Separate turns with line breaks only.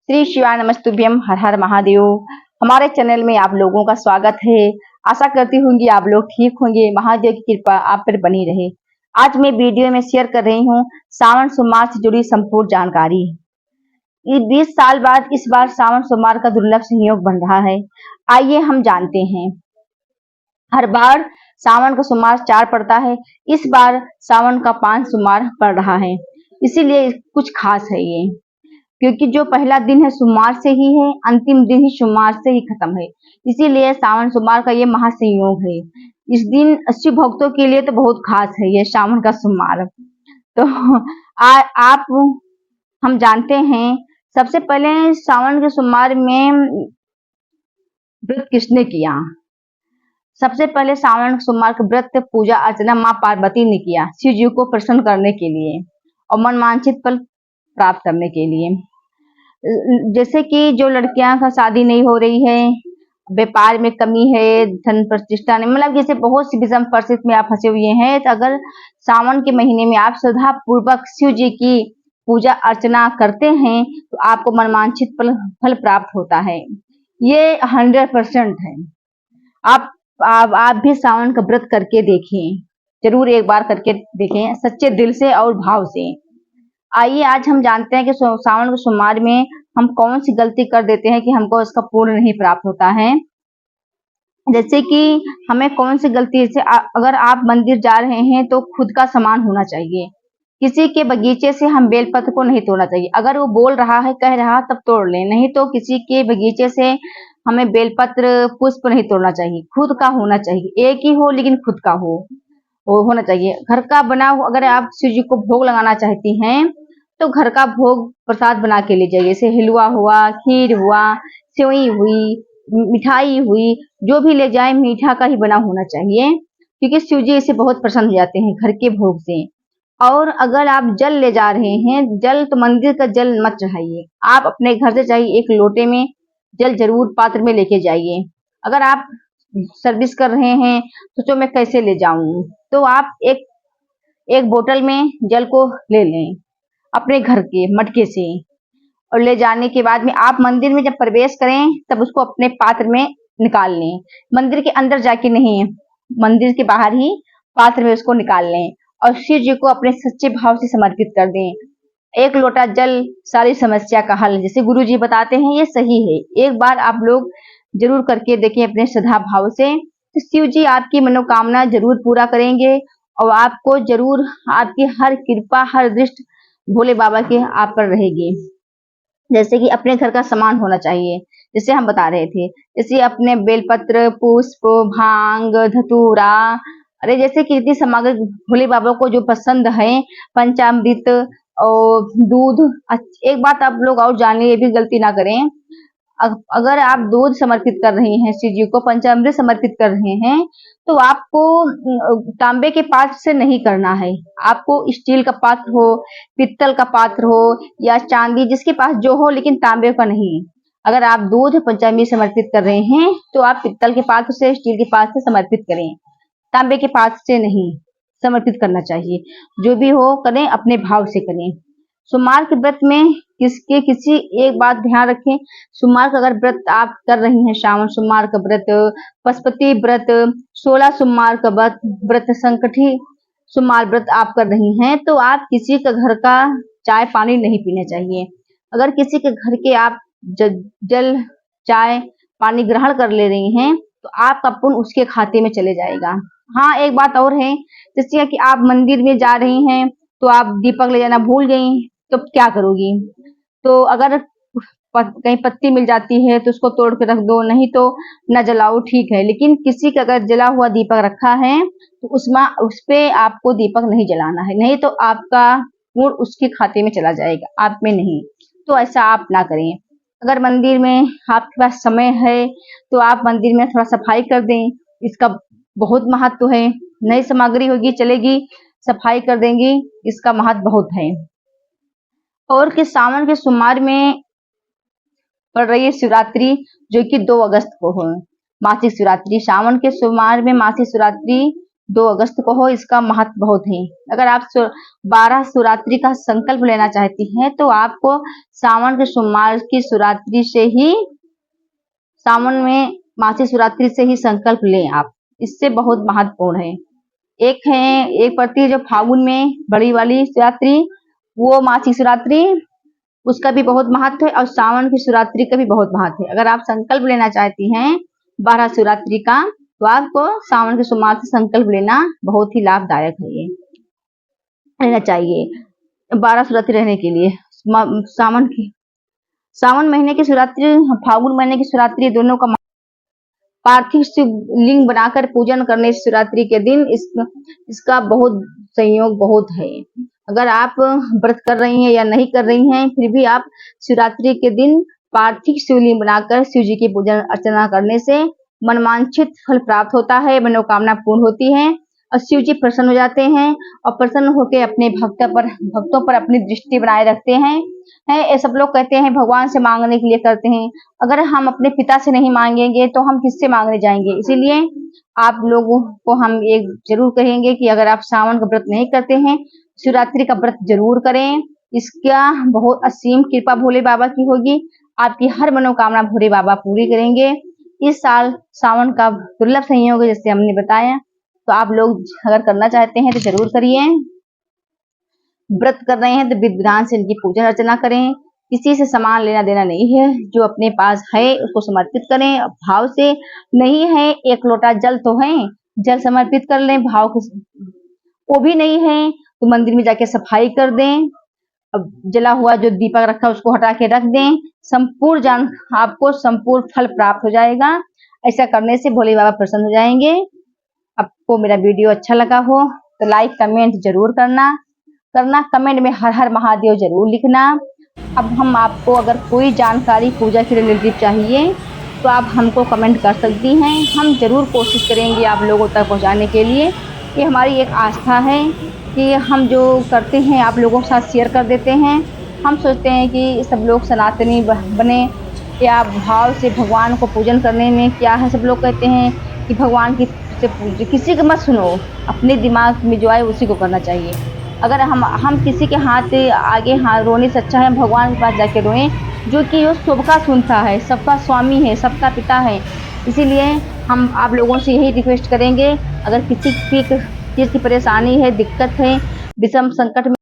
श्री शिवाय नमस्तुभ्यम, हर हर महादेव। हमारे चैनल में आप लोगों का स्वागत है। आशा करती हूँ आप लोग ठीक होंगे, महादेव की कृपा आप पर बनी रहे। आज मैं वीडियो में शेयर कर रही हूँ सावन सोमवार से जुड़ी संपूर्ण जानकारी। 20 साल बाद इस बार सावन सोमवार का दुर्लभ संयोग बन रहा है। आइए हम जानते हैं। हर बार सावन का सोमवार 4 पड़ता है, इस बार सावन का 5 सोमवार पड़ रहा है। इसीलिए कुछ खास है ये, क्योंकि जो पहला दिन है सोमवार से ही है, अंतिम दिन ही सोमवार से ही खत्म है। इसीलिए सावन सोमवार का ये महासंयोग है। इस दिन शिव भक्तों के लिए तो बहुत खास है ये सावन का सोमवार। तो आप हम जानते हैं, सबसे पहले सावन के सोमवार में व्रत किसने किया। सबसे पहले सावन सोमवार का व्रत पूजा अर्चना माँ पार्वती ने किया, शिव जी को प्रसन्न करने के लिए और मनवांछित फल प्राप्त करने के लिए। जैसे कि जो लड़कियां का शादी नहीं हो रही है, व्यापार में कमी है, धन प्रतिष्ठा नहीं, मतलब जैसे बहुत सी विषम परिस्थिति में आप फंसे हुए हैं, तो अगर सावन के महीने में आप श्रद्धा पूर्वक शिव जी की पूजा अर्चना करते हैं तो आपको मनवांछित फल प्राप्त होता है। ये 100% है। आप भी सावन का व्रत करके देखें, जरूर एक बार करके देखें सच्चे दिल से और भाव से। आइए आज हम जानते हैं कि सावन के सोमवार में हम कौन सी गलती कर देते हैं कि हमको इसका पूर्ण नहीं प्राप्त होता है। जैसे कि हमें कौन सी गलती से अगर आप मंदिर जा रहे हैं तो खुद का सामान होना चाहिए। किसी के बगीचे से हम बेलपत्र को नहीं तोड़ना चाहिए। अगर वो बोल रहा है, कह रहा तब तोड़ लें, नहीं तो किसी के बगीचे से हमें बेलपत्र पुष्प नहीं तोड़ना चाहिए। खुद का होना चाहिए, एक ही हो लेकिन खुद का हो, वो होना चाहिए। घर का बना हो, अगर आप शिव जी को भोग लगाना चाहती हैं तो घर का भोग प्रसाद बना के ले जाइए। जैसे हलवा हुआ, खीर हुआ, सेवई हुई, मिठाई हुई, जो भी ले जाए मीठा का ही बना होना चाहिए, क्योंकि शिव जी इसे बहुत प्रसन्न हो जाते हैं घर के भोग से। और अगर आप जल ले जा रहे हैं, जल तो मंदिर का जल मत चढ़ाइए, आप अपने घर से चाहिए एक लोटे में जल जरूर पात्र में लेके जाइए। अगर आप सर्विस कर रहे हैं, सोचो मैं कैसे ले जाऊं, तो आप एक बोतल में जल को ले लें अपने घर के मटके से, और ले जाने के बाद में आप मंदिर में जब प्रवेश करें तब उसको अपने पात्र में निकाल लें। मंदिर के अंदर जाके नहीं, मंदिर के बाहर ही पात्र में उसको निकाल लें और शिव जी को अपने सच्चे भाव से समर्पित कर दें। एक लोटा जल सारी समस्या का हल, जैसे गुरु जी बताते हैं, ये सही है। एक बार आप लोग जरूर करके देखें अपने श्रद्धा भाव से, तो शिव जी आपकी मनोकामना जरूर पूरा करेंगे और आपको जरूर आपकी हर कृपा, हर दृष्टि भोले बाबा की आप पर रहेगी। जैसे कि अपने घर का सामान होना चाहिए, जैसे हम बता रहे थे, जैसे अपने बेलपत्र, पुष्प, भांग, धतूरा, अरे जैसे कीर्ति सामग्री भोले बाबा को जो पसंद है, पंचामृत और दूध। एक बात आप लोग और जानिए, ये भी गलती ना करें। अगर आप दूध समर्पित कर रहे हैं शिव जी को, पंचामृत समर्पित कर रहे हैं, तो आपको तांबे के पात्र से नहीं करना है। आपको स्टील का पात्र हो, पित्तल का पात्र हो या चांदी, जिसके पास जो हो, लेकिन तांबे का नहीं। अगर आप दूध पंचामृत समर्पित कर रहे हैं तो आप पित्तल के पात्र से, स्टील के पात्र से समर्पित करें, तांबे के पात्र से नहीं समर्पित करना चाहिए। जो भी हो करें अपने भाव से करें। सोमवार के व्रत में किसी एक बात ध्यान रखें, सोमवार का अगर व्रत आप कर रही हैं, श्रावण सोमवार का व्रत, पशुपति व्रत, 16 सोमवार का व्रत, संकटी सोमवार व्रत आप कर रही हैं, तो आप किसी का घर का चाय पानी नहीं पीना चाहिए। अगर किसी के घर के आप जल चाय पानी ग्रहण कर ले रही हैं तो आपका पुण्य उसके खाते में चले जाएगा। हाँ, एक बात और है, जैसे कि आप मंदिर में जा रही हैं तो आप दीपक ले जाना भूल गई, तो क्या करोगी। तो अगर कहीं पत्ती मिल जाती है तो उसको तोड़ के रख दो, नहीं तो न जलाओ, ठीक है। लेकिन किसी का अगर जला हुआ दीपक रखा है तो उस पे आपको दीपक नहीं जलाना है, नहीं तो आपका गुण उसके खाते में चला जाएगा, आप में नहीं। तो ऐसा आप ना करें। अगर मंदिर में आपके पास समय है तो आप मंदिर में थोड़ा सफाई कर दें, इसका बहुत महत्व है। नई सामग्री होगी चलेगी, सफाई कर देंगी, इसका महत्व बहुत है। और कि सावन के सोमवार में पड़ रही है शिवरात्रि, जो कि 2 अगस्त को हो, मासिक शिवरात्रि। सावन के सोमवार में मासिक शिवरात्रि 2 अगस्त को हो, इसका महत्व बहुत है। अगर आप 12 शिवरात्रि का संकल्प लेना चाहती हैं तो आपको सावन के सोमवार की शिवरात्रि से ही, सावन में मासिक शिवरात्रि से ही संकल्प लें आप, इससे बहुत महत्वपूर्ण है। एक पड़ती है जो फागुन में बड़ी वाली शिवरात्रि, वो मासिक शिवरात्रि, उसका भी बहुत महत्व है और सावन की शिवरात्रि का भी बहुत महत्व है। अगर आप संकल्प लेना चाहती हैं 12 शिवरात्रि का, तो आपको सावन के सोमवार से संकल्प लेना बहुत ही लाभदायक है, ये लेना चाहिए 12 शिवरात्रि रहने के लिए। सावन महीने की शिवरात्रि, फागुन महीने की शिवरात्रि, दोनों का पार्थिव शिवलिंग बनाकर पूजन करने शिवरात्रि के दिन इसका बहुत संयोग बहुत है। अगर आप व्रत कर रही हैं या नहीं कर रही हैं, फिर भी आप शिवरात्रि के दिन पार्थिव शिवलिंग बनाकर शिव जी की पूजन अर्चना करने से मनवांछित फल प्राप्त होता है, मनोकामना पूर्ण होती है और शिव जी प्रसन्न हो जाते हैं और प्रसन्न होकर अपने भक्तों पर अपनी दृष्टि बनाए रखते हैं। ये सब लोग कहते हैं भगवान से मांगने के लिए करते हैं। अगर हम अपने पिता से नहीं मांगेंगे तो हम किससे मांगने जाएंगे? इसीलिए आप लोगों को हम एक जरूर कहेंगे कि अगर आप सावन का व्रत नहीं करते हैं, शिवरात्रि का व्रत जरूर करें। इसका बहुत असीम कृपा भोले बाबा की होगी, आपकी हर मनोकामना भोले बाबा पूरी करेंगे। इस साल सावन का दुर्लभ संयोग है, जैसे हमने बताया, तो आप लोग अगर करना चाहते हैं तो जरूर करिए। व्रत कर रहे हैं तो विधि विधान से इनकी पूजन अर्चना करें। किसी से सामान लेना देना नहीं है, जो अपने पास है उसको समर्पित करें भाव से। नहीं है, 1 लोटा जल तो है, जल समर्पित कर लें भाव के। वो भी नहीं है तो मंदिर में जाके सफाई कर दें, अब जला हुआ जो दीपक रखा उसको हटा के रख दें। आपको संपूर्ण फल प्राप्त हो जाएगा। ऐसा करने से भोले बाबा प्रसन्न हो जाएंगे। आपको मेरा वीडियो अच्छा लगा हो तो लाइक कमेंट जरूर करना। कमेंट में हर हर महादेव जरूर लिखना। अब हम आपको अगर कोई जानकारी पूजा के रिलेटेड चाहिए तो आप हमको कमेंट कर सकती हैं, हम जरूर कोशिश करेंगे आप लोगों तक पहुंचाने के लिए। ये हमारी एक आस्था है कि हम जो करते हैं आप लोगों के साथ शेयर कर देते हैं। हम सोचते हैं कि सब लोग सनातनी बने, या भाव से भगवान को पूजन करने में क्या है। सब लोग कहते हैं कि भगवान की से पूजे, किसी का मत सुनो, अपने दिमाग में जो आए उसी को करना चाहिए। अगर हम किसी के हाथ आगे रोने से अच्छा है भगवान के पास जाके रोएं, जो कि वो सबका सुनता है, सबका स्वामी है, सबका पिता है। इसीलिए हम आप लोगों से यही रिक्वेस्ट करेंगे, अगर किसी चीज़ की परेशानी है, दिक्कत है, विषम संकट में